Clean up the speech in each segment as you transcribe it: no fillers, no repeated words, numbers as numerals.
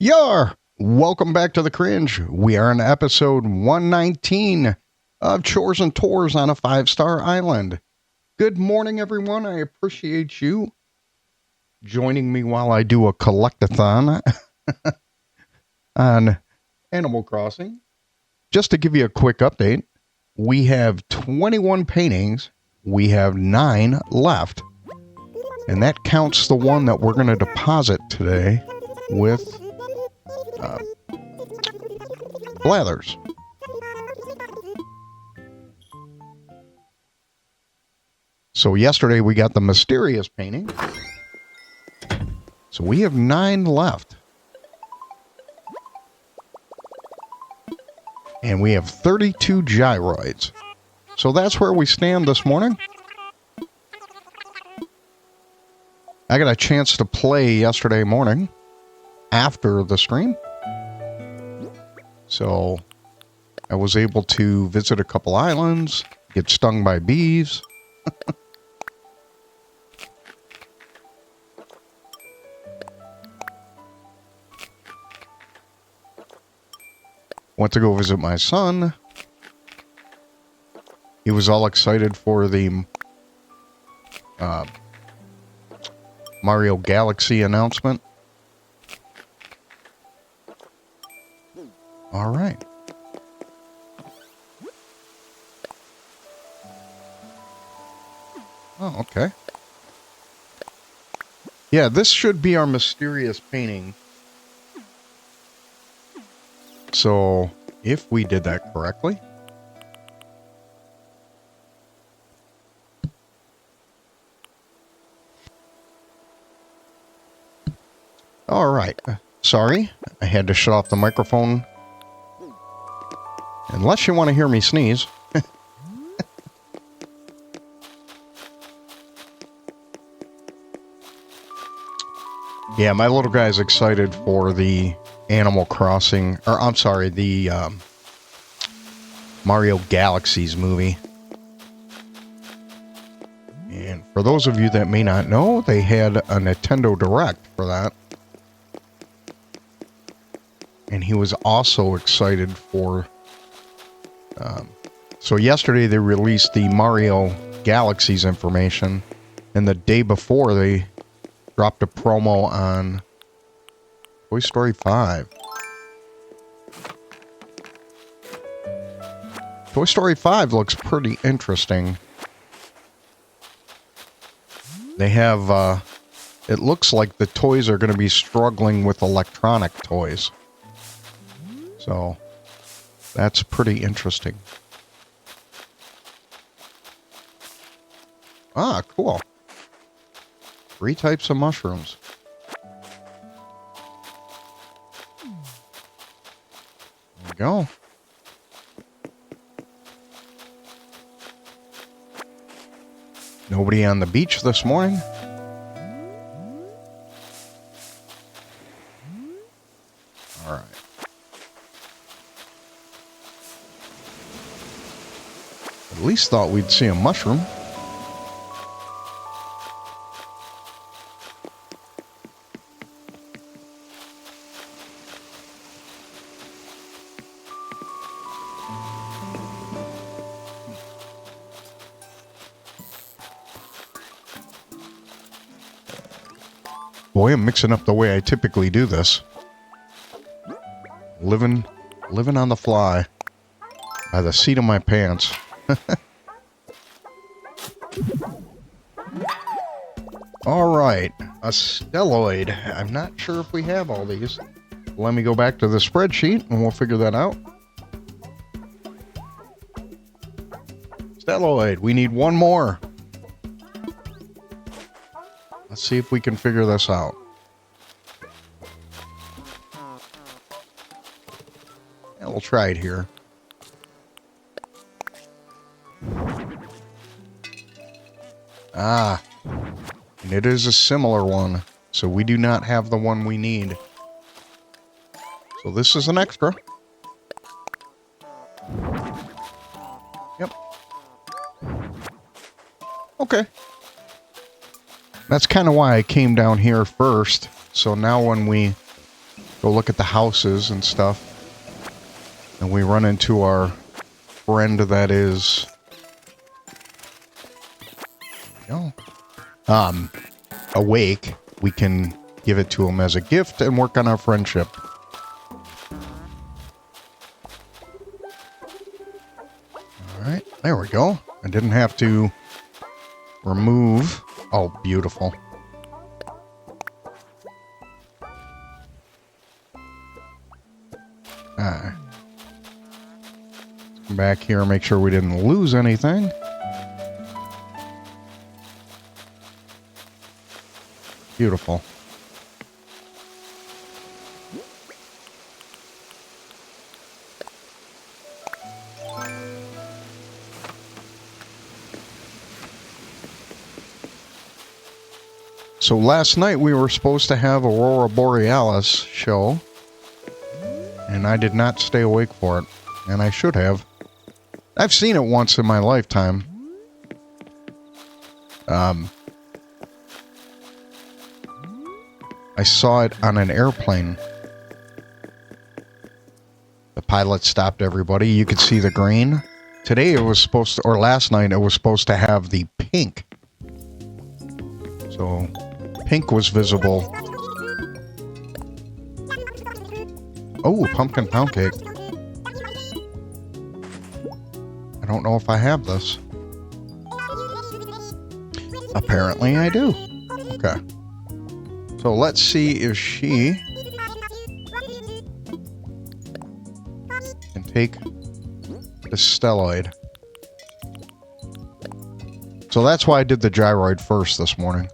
Yar! Welcome back to the Cringe. We are on episode 119 of Chores and Tours on a 5-star island. Good morning, everyone. I appreciate you joining me while I do a collectathon on Animal Crossing. Just to give you a quick update, we have 21 paintings. We have 9 left. And that counts the one that we're going to deposit today with Blathers. So yesterday we got the mysterious painting. So we have 9 left. And we have 32 gyroids. So that's where we stand this morning. I got a chance to play yesterday morning after the stream. So I was able to visit a couple islands, get stung by bees. Went to go visit my son. He was all excited for the Mario Galaxy announcement. All right. Oh, okay. Yeah, this should be our mysterious painting. So, if we did that correctly. All right. Sorry, I had to shut off the microphone. Unless you want to hear me sneeze. Yeah, my little guy's excited for the Animal Crossing, or I'm sorry, the Mario Galaxies movie. And for those of you that may not know, they had a Nintendo Direct for that. And he was also excited for... so yesterday they released the Mario Galaxies information, and the day before they dropped a promo on Toy Story 5. Toy Story 5 looks pretty interesting. They have, it looks like the toys are going to be struggling with electronic toys. So, that's pretty interesting. Ah, cool. 3 types of mushrooms. There we go. Nobody on the beach this morning. All right. At least thought we'd see a mushroom. Boy, I'm mixing up the way I typically do this. Living on the fly. By the seat of my pants. Alright, a stelloid. I'm not sure if we have all these. Let me go back to the spreadsheet and we'll figure that out. Stelloid, we need one more. Let's see if we can figure this out. Yeah, we'll try it here. Ah, and it is a similar one, so we do not have the one we need. So this is an extra. Yep. Okay. That's kind of why I came down here first. So now when we go look at the houses and stuff. And we run into our friend that is... awake. We can give it to him as a gift and work on our friendship. Alright, there we go. I didn't have to remove... Oh, beautiful. Alright. Come back here and make sure we didn't lose anything. Beautiful. So last night we were supposed to have Aurora Borealis show, and I did not stay awake for it, and I should have. I've seen it once in my lifetime. I saw it on an airplane. The pilot stopped everybody. You could see the green. Today it was supposed to, or last night it was supposed to have the pink. So, pink was visible. Oh, pumpkin pound cake. I don't know if I have this. Apparently I do. Okay. So let's see if she can take the stelloid. So that's why I did the gyroid first this morning.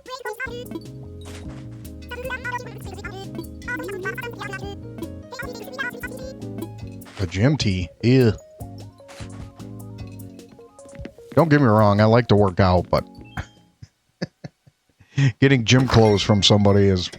The gym tee. Ew. Don't get me wrong, I like to work out, but getting gym clothes from somebody is...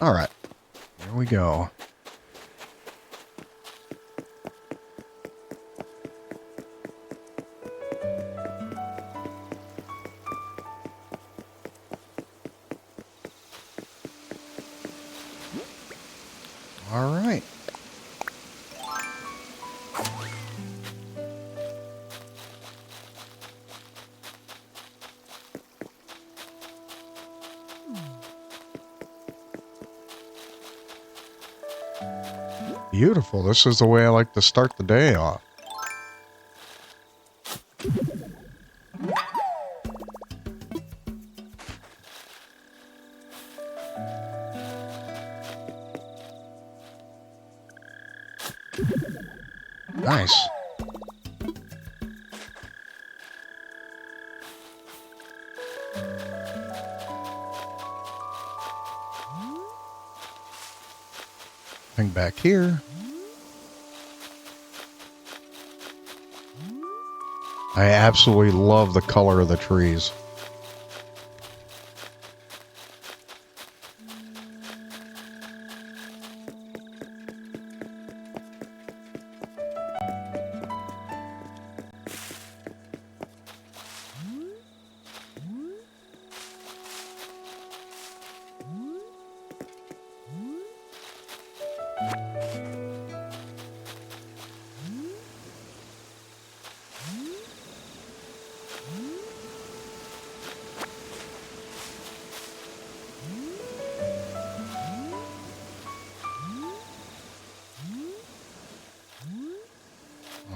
All right, here we go. All right. Beautiful. This is the way I like to start the day off. Nice. Thing back here. I absolutely love the color of the trees.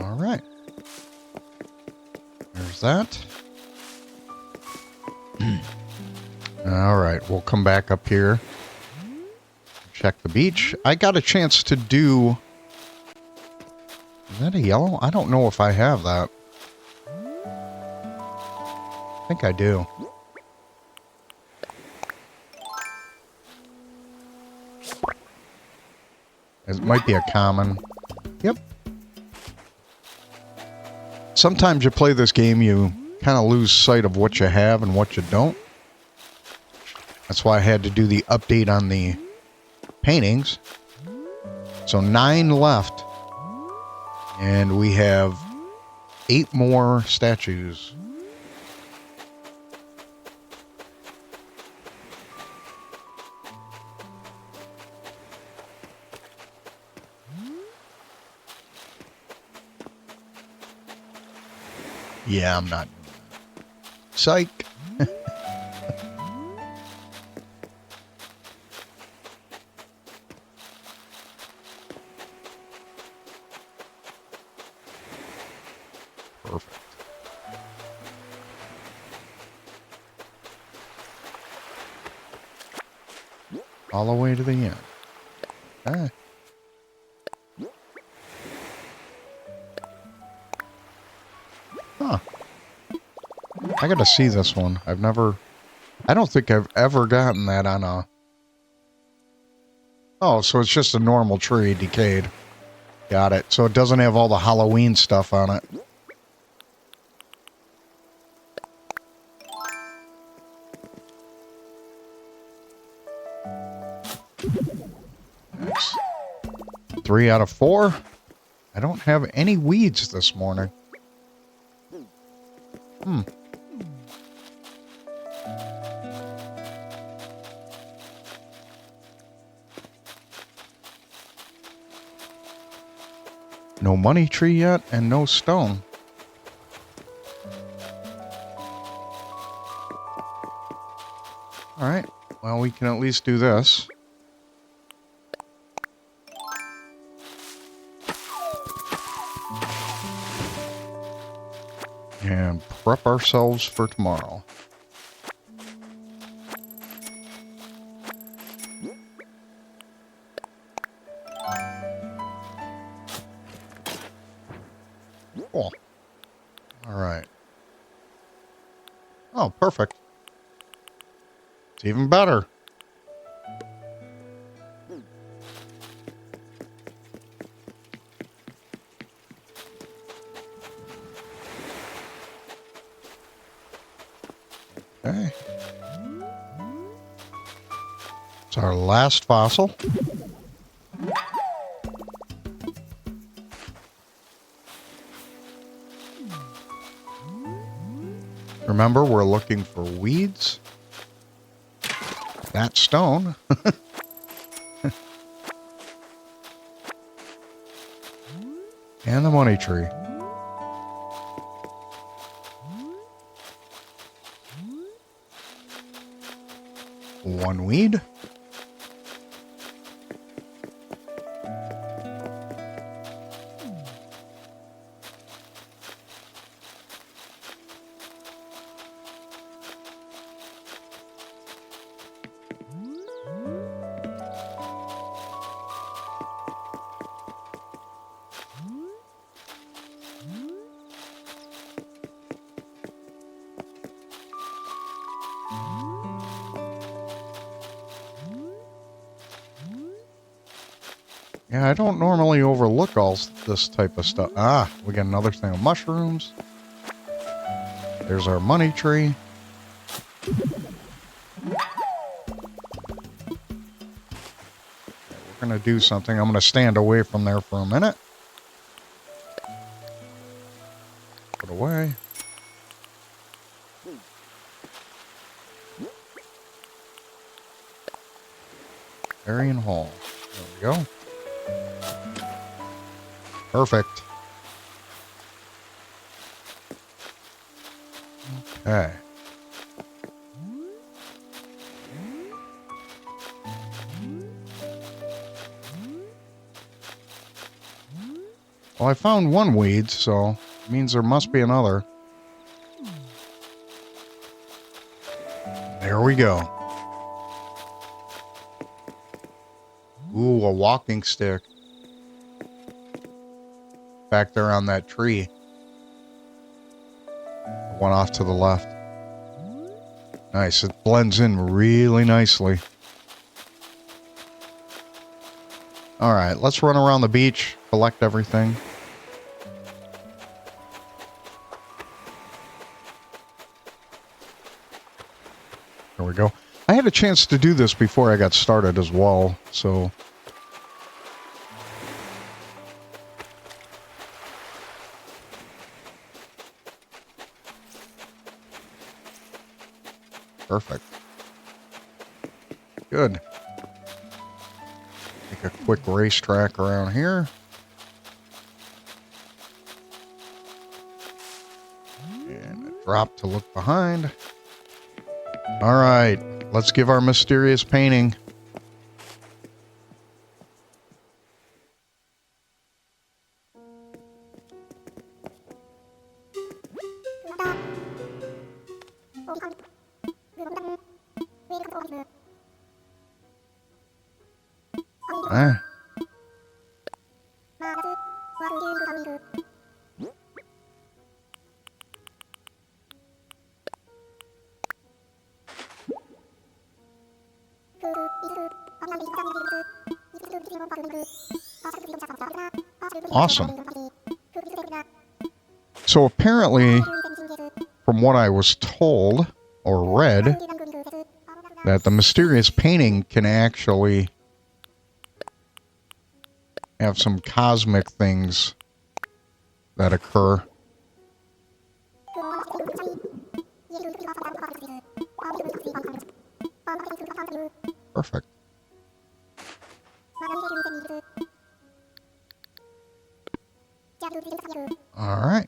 All right. There's that. All right, we'll come back up here. Check the beach. I got a chance to do... Is that a yellow? I don't know if I have that. I think I do. It might be a common. Yep. Sometimes you play this game, you kind of lose sight of what you have and what you don't. That's why I had to do the update on the paintings. So 9 left. And we have 8 more statues. Yeah, I'm not. Psych. Perfect. All the way to the end. Ah. Huh. I gotta see this one. I don't think I've ever gotten that on a... Oh, so it's just a normal tree, decayed. Got it. So it doesn't have all the Halloween stuff on it. Nice. 3 out of 4. I don't have any weeds this morning. No money tree yet, and no stone. Alright, well, we can at least do this. And prep ourselves for tomorrow. Cool. Alright. Oh, perfect. It's even better. Okay. It's our last fossil. Remember, we're looking for weeds. That stone. And the money tree. One weed. Yeah, I don't normally overlook all this type of stuff. Ah, we got another thing of mushrooms. There's our money tree. We're going to do something. I'm going to stand away from there for a minute. Put away. Arian Hall. There we go. Perfect. Okay. Well, I found one weed, so it means there must be another. There we go. Ooh, a walking stick. Back there on that tree. One off to the left. Nice. It blends in really nicely. All right, let's run around the beach, collect everything. There we go. I had a chance to do this before I got started as well, so... Perfect. Good. Make a quick racetrack around here. And a drop to look behind. All right, let's give our mysterious painting. Ah. Awesome. So apparently, from what I was told or read, that the mysterious painting can actually have some cosmic things that occur. Perfect. All right.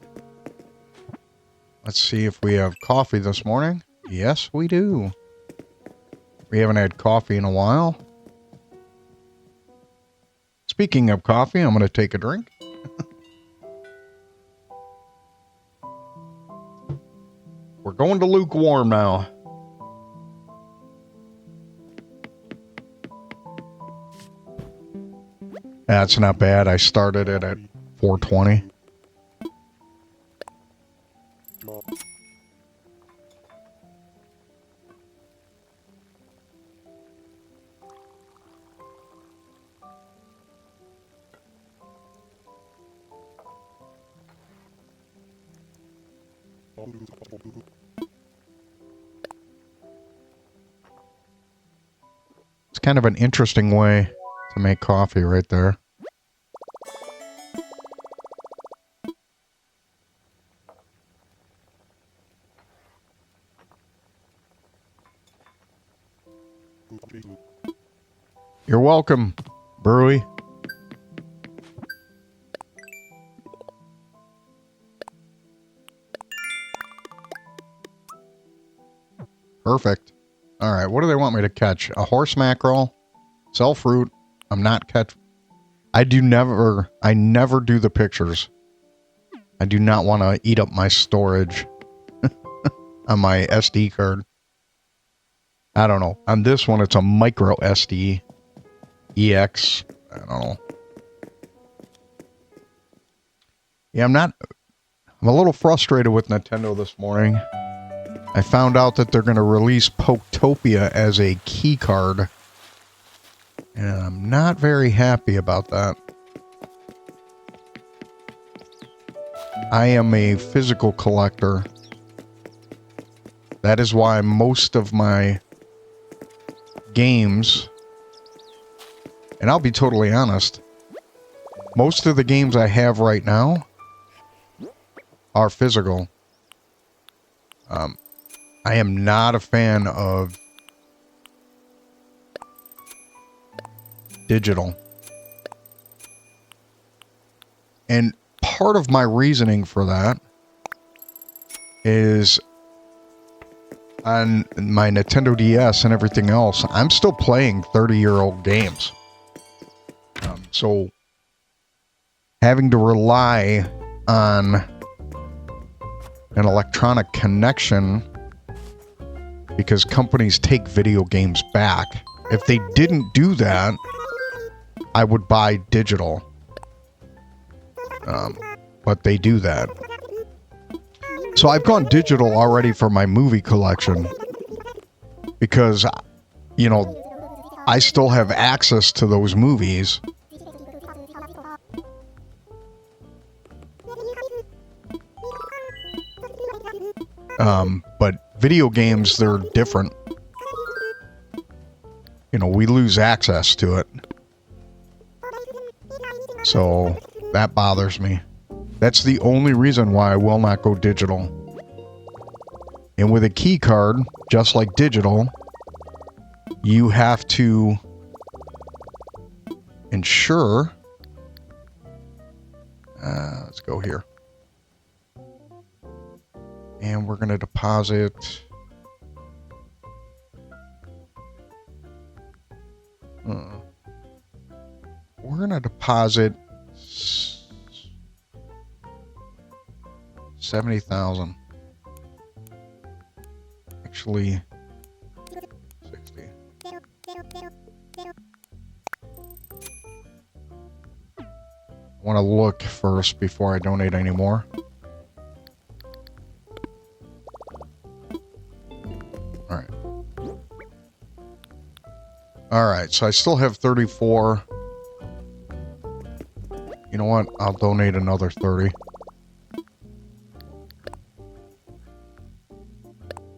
Let's see if we have coffee this morning. Yes, we do. We haven't had coffee in a while. Speaking of coffee, I'm going to take a drink. We're going to lukewarm now. That's not bad. I started it at 420. It's kind of an interesting way to make coffee right there. You're welcome, Brewy. Perfect. All right, what do they want me to catch? A horse mackerel, sell fruit. I'm not catch. I never do the pictures. I do not want to eat up my storage on my SD card. I don't know. On this one, it's a micro SD EX. I don't know. Yeah, I'm a little frustrated with Nintendo this morning. I found out that they're going to release Poketopia as a key card. And I'm not very happy about that. I am a physical collector. That is why most of my games, and I'll be totally honest, most of the games I have right now are physical. I am not a fan of digital. And part of my reasoning for that is on my Nintendo DS and everything else, I'm still playing 30-year-old games. So having to rely on an electronic connection, because companies take video games back. If they didn't do that, I would buy digital. But they do that. So I've gone digital already for my movie collection because, you know, I still have access to those movies. But video games, they're different. you know, we lose access to it. So that bothers me. That's the only reason why I will not go digital. And with a key card, just like digital, you have to ensure. Let's go here. And we're going to deposit. We're going to deposit 70,000. Actually, 60. I want to look first before I donate any more. All right. All right, so I still have 34. You know what? I'll donate another 30.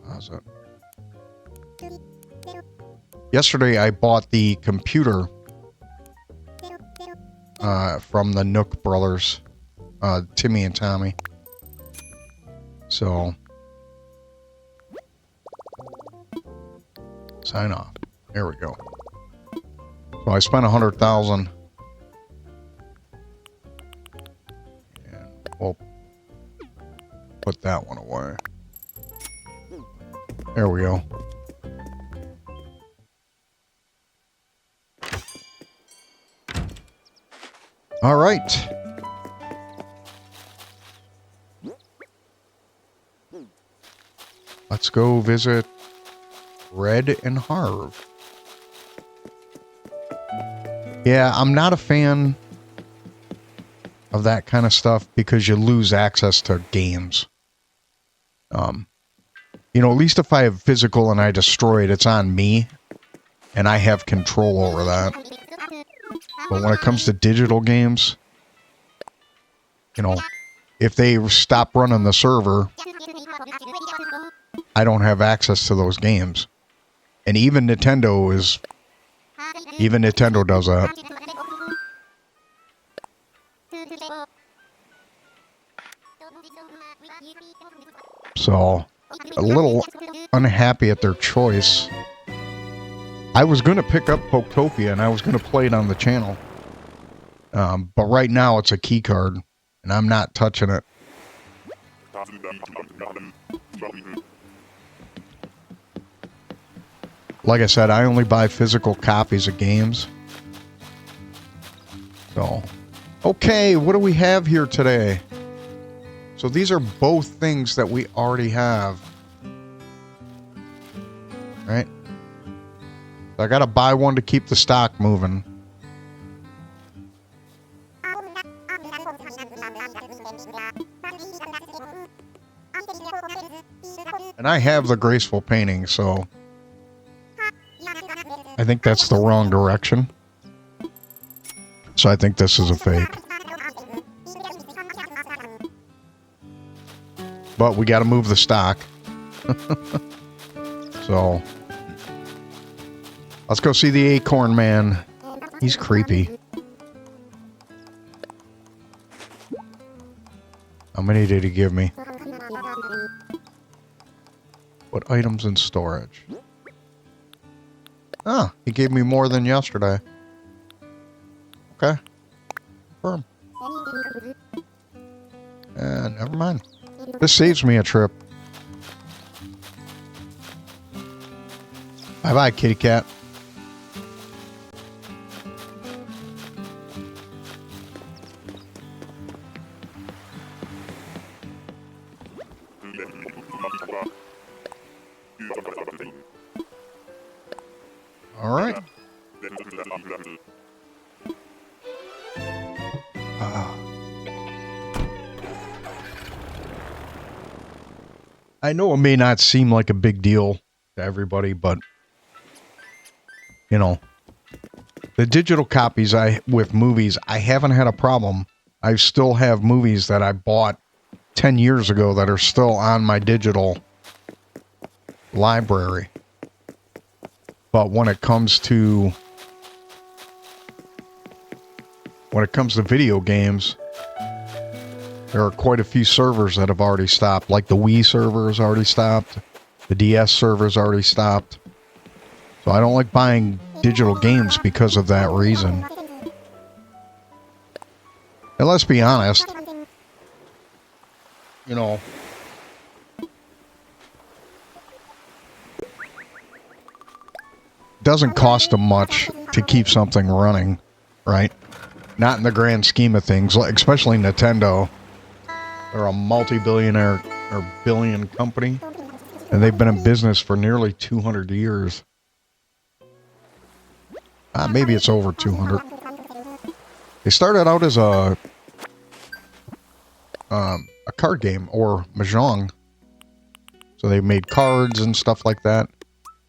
How's that? Yesterday, I bought the computer from the Nook brothers, Timmy and Tommy. So, sign off. There we go. So I spent 100,000. And we'll put that one away. There we go. All right. Let's go visit Red and Harv. Yeah, I'm not a fan of that kind of stuff because you lose access to games. You know, at least if I have physical and I destroy it, it's on me and I have control over that. But when it comes to digital games, you know, if they stop running the server, I don't have access to those games. And even Nintendo does that. So, a little unhappy at their choice. I was going to pick up Poketopia and I was going to play it on the channel. But right now it's a key card and I'm not touching it. Like I said, I only buy physical copies of games. So, okay, what do we have here today? So these are both things that we already have. Right? So I gotta buy one to keep the stock moving. And I have the graceful painting, so I think that's the wrong direction. So I think this is a fake. But we gotta move the stock. So let's go see the Acorn Man. He's creepy. How many did he give me? What items in storage? Ah, he gave me more than yesterday. Okay. Confirm. Never mind. This saves me a trip. Bye-bye, kitty cat. All right. I know it may not seem like a big deal to everybody, but you know, the digital copies with movies, I haven't had a problem. I still have movies that I bought 10 years ago that are still on my digital library. But when it comes to video games, there are quite a few servers that have already stopped. Like the Wii server has already stopped. The DS server's already stopped. So I don't like buying digital games because of that reason. And let's be honest, you know, it doesn't cost them much to keep something running, right? Not in the grand scheme of things, especially Nintendo. They're a multi-billionaire or billion company, and they've been in business for nearly 200 years. Maybe it's over 200. They started out as a card game, or mahjong. So they made cards and stuff like that.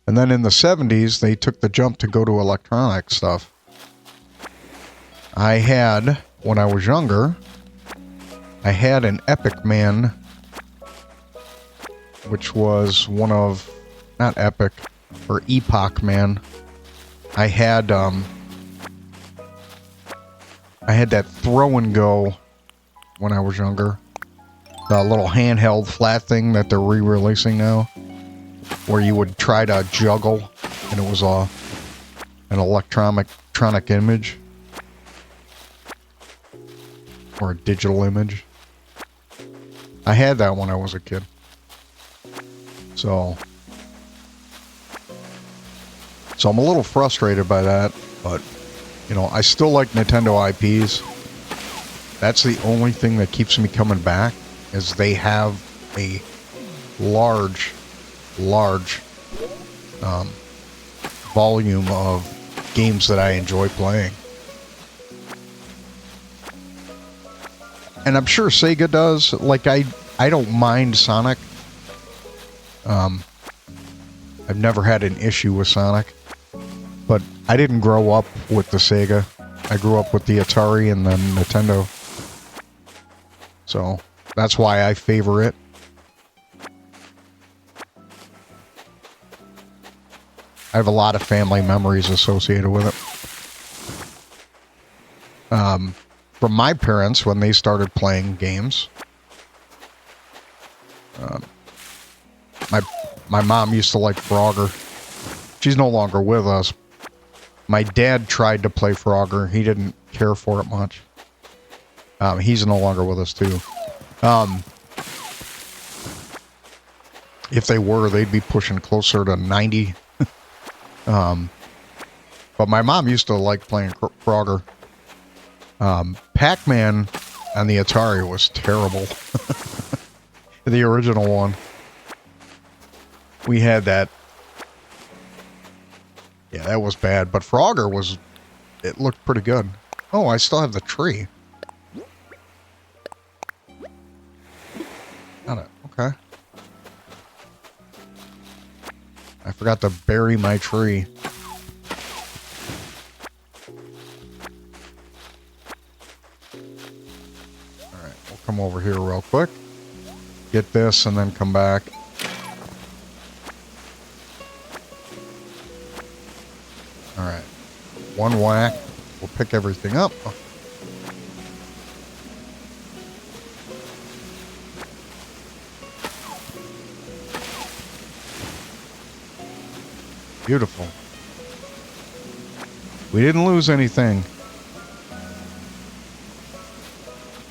And then in the 70s, they took the jump to go to electronic stuff. I had, when I was younger, I had an Epic Man, which was one of, not Epic, or Epoch Man. I had that throw and go when I was younger. The little handheld flat thing that they're re-releasing now, where you would try to juggle, and it was an electronic image, or a digital image. I had that when I was a kid. So I'm a little frustrated by that, but, you know, I still like Nintendo IPs. That's the only thing that keeps me coming back, is they have a large volume of games that I enjoy playing. And I'm sure Sega does. Like, I don't mind Sonic. I've never had an issue with Sonic. But I didn't grow up with the Sega. I grew up with the Atari and the Nintendo. So that's why I favor it. I have a lot of family memories associated with it. From my parents, when they started playing games, my mom used to like Frogger. She's no longer with us. My dad tried to play Frogger. He didn't care for it much. He's no longer with us, too. If they were, they'd be pushing closer to 90. But my mom used to like playing Frogger. Pac-Man on the Atari was terrible. The original one. We had that. Yeah, that was bad. But Frogger was... It looked pretty good. Oh, I still have the tree. Got it. Okay. I forgot to bury my tree. Alright, we'll come over here real quick. Get this and then come back. Alright. One whack. We'll pick everything up. Beautiful. We didn't lose anything.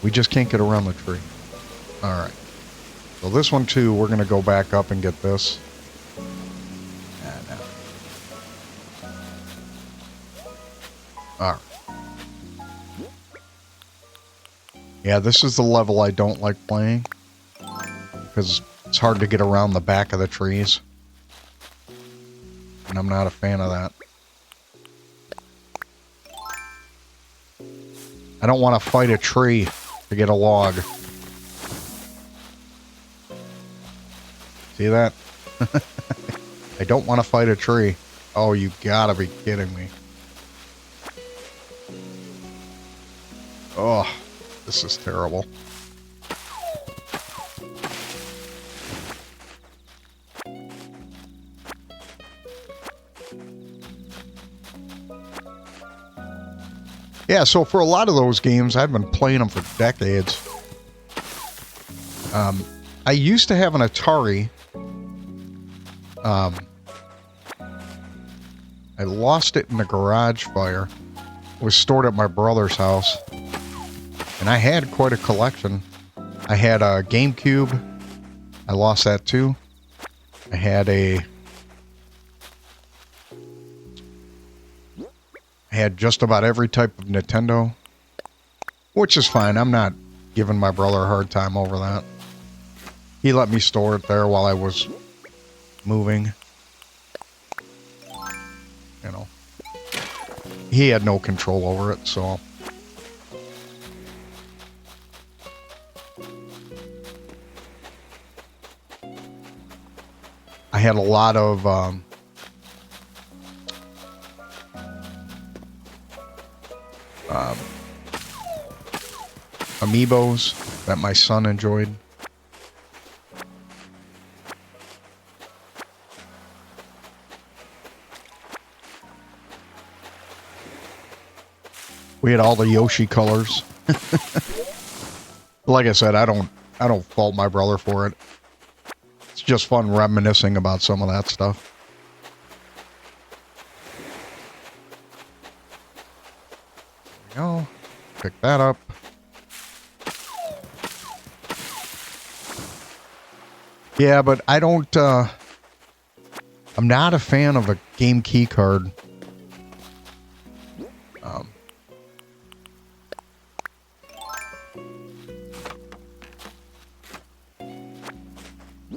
We just can't get around the tree. Alright. So this one too, we're going to go back up and get this. Alright. Yeah, this is the level I don't like playing. Because it's hard to get around the back of the trees. And I'm not a fan of that. I don't want to fight a tree to get a log. See that? I don't want to fight a tree. Oh, you gotta be kidding me. Oh, this is terrible. Yeah, so for a lot of those games, I've been playing them for decades. I used to have an Atari. I lost it in a garage fire. It was stored at my brother's house. And I had quite a collection. I had a GameCube. I lost that too. I had just about every type of Nintendo. Which is fine. I'm not giving my brother a hard time over that. He let me store it there while I was moving. You know. He had no control over it, so. I had a lot of amiibos that my son enjoyed. We had all the Yoshi colors. Like I said, I don't fault my brother for it. It's just fun reminiscing about some of that stuff. There we go. Pick that up. Yeah, but I don't, I'm not a fan of a game key card.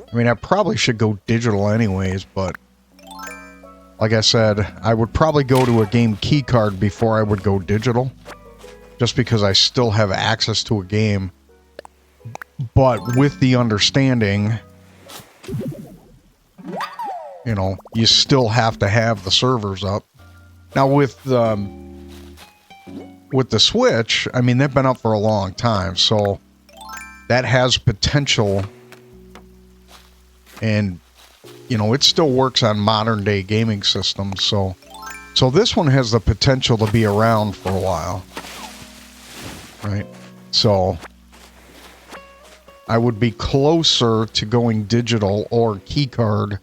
I mean, I probably should go digital anyways, but like I said, I would probably go to a game key card before I would go digital, just because I still have access to a game, but with the understanding, you know, you still have to have the servers up. Now with the Switch, I mean, they've been up for a long time, so that has potential. And, you know, it still works on modern day gaming systems. So this one has the potential to be around for a while. Right? So I would be closer to going digital or keycard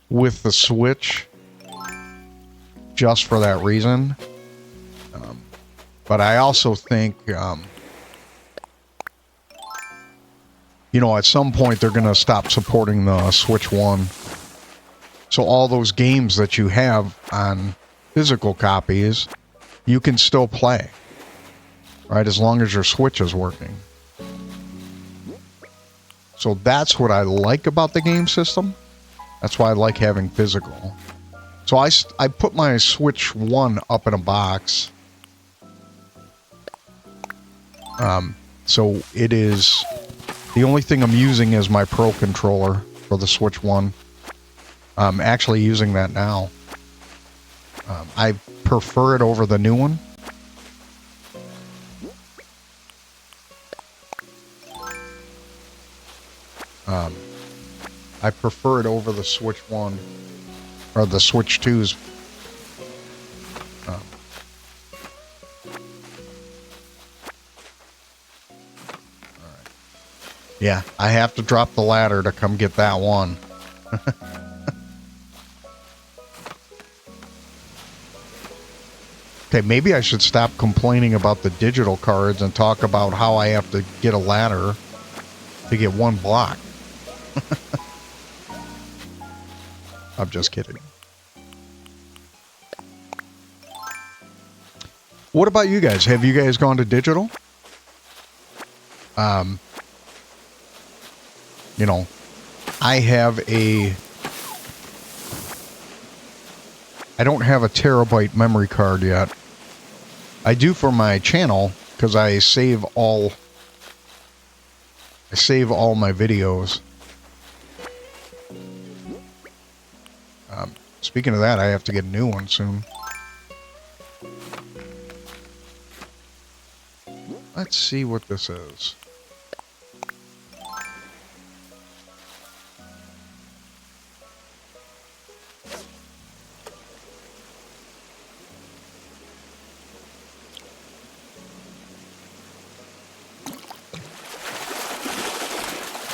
with the Switch just for that reason. But I also think, you know, at some point they're going to stop supporting the Switch 1. So all those games that you have on physical copies, you can still play. Right? As long as your Switch is working. So that's what I like about the game system. That's why I like having physical. So I put my Switch 1 up in a box. So it is... The only thing I'm using is my Pro controller for the Switch 1. I'm actually using that now. I prefer it over the new one. I prefer it over the Switch 1 or the Switch 2's. Yeah, I have to drop the ladder to come get that one. Okay, maybe I should stop complaining about the digital cards and talk about how I have to get a ladder to get one block. I'm just kidding. What about you guys? Have you guys gone to digital? You know, I don't have a terabyte memory card yet. I do for my channel because I save all my videos. Speaking of that, I have to get a new one soon. Let's see what this is.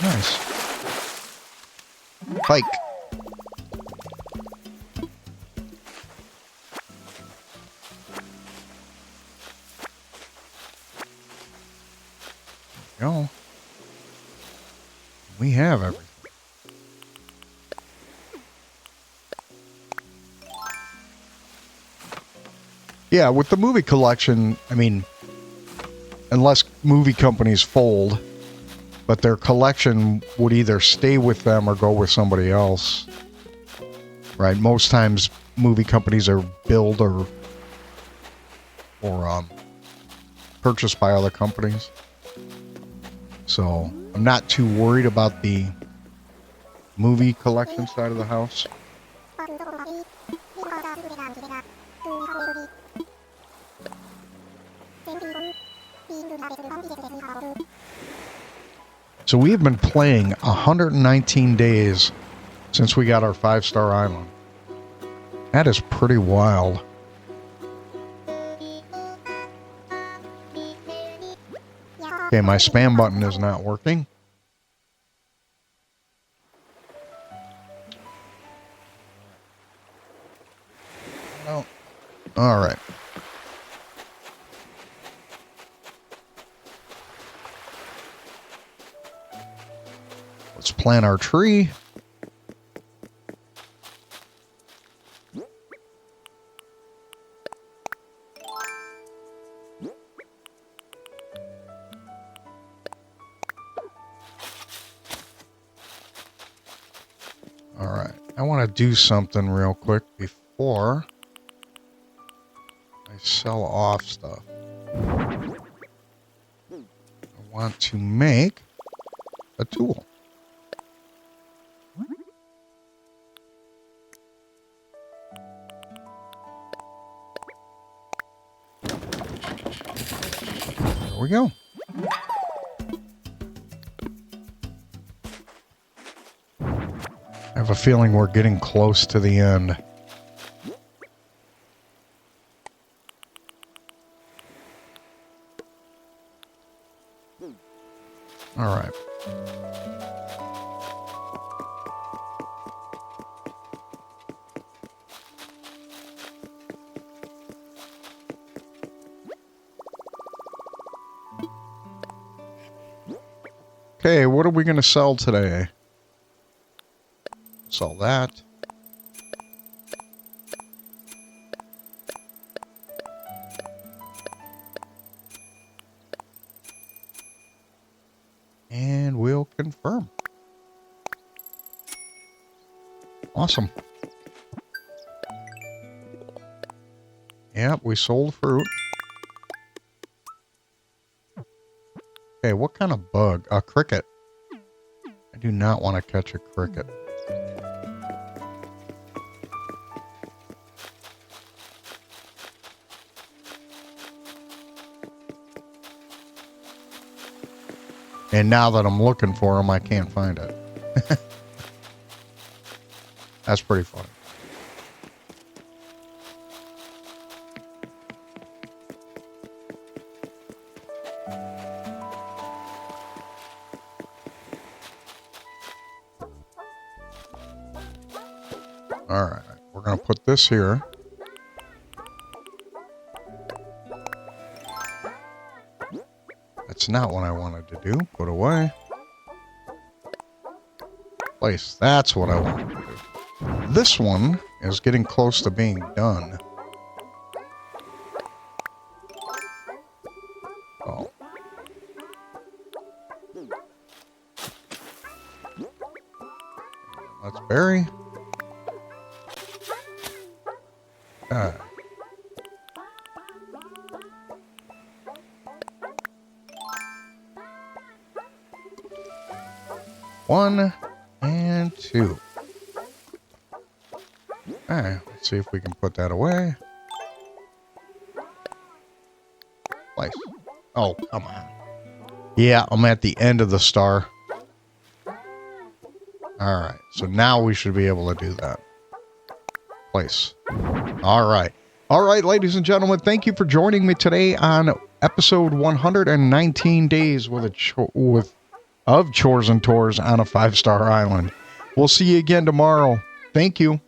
Nice. Pike. Go. We have everything. Yeah, with the movie collection, I mean, unless movie companies fold, but their collection would either stay with them or go with somebody else. Right? Most times movie companies are billed or purchased by other companies. So I'm not too worried about the movie collection side of the house. So we have been playing 119 days since we got our 5-star island. That is pretty wild. Okay, my spam button is not working. Oh, all right. Let's plant our tree. All right. I want to do something real quick before I sell off stuff. I want to make a tool. There we go. I have a feeling we're getting close to the end. All right. Okay, what are we going to sell today? Sell that. And we'll confirm. Awesome. Yep, we sold fruit. Okay, what kind of bug? A cricket. I do not want to catch a cricket. And now that I'm looking for them, I can't find it. That's pretty funny. All right, we're going to put this here. That's not what I wanted to do. Put away. Place. That's what I wanted to do. This one is getting close to being done. Oh. Let's bury. One and two. Alright, let's see if we can put that away. Place. Oh, come on. Yeah, I'm at the end of the star. Alright, so now we should be able to do that. Place. Alright. Alright, ladies and gentlemen, thank you for joining me today on episode 119 Days with of Chores and Tours on a 5-Star Island. We'll see you again tomorrow. Thank you.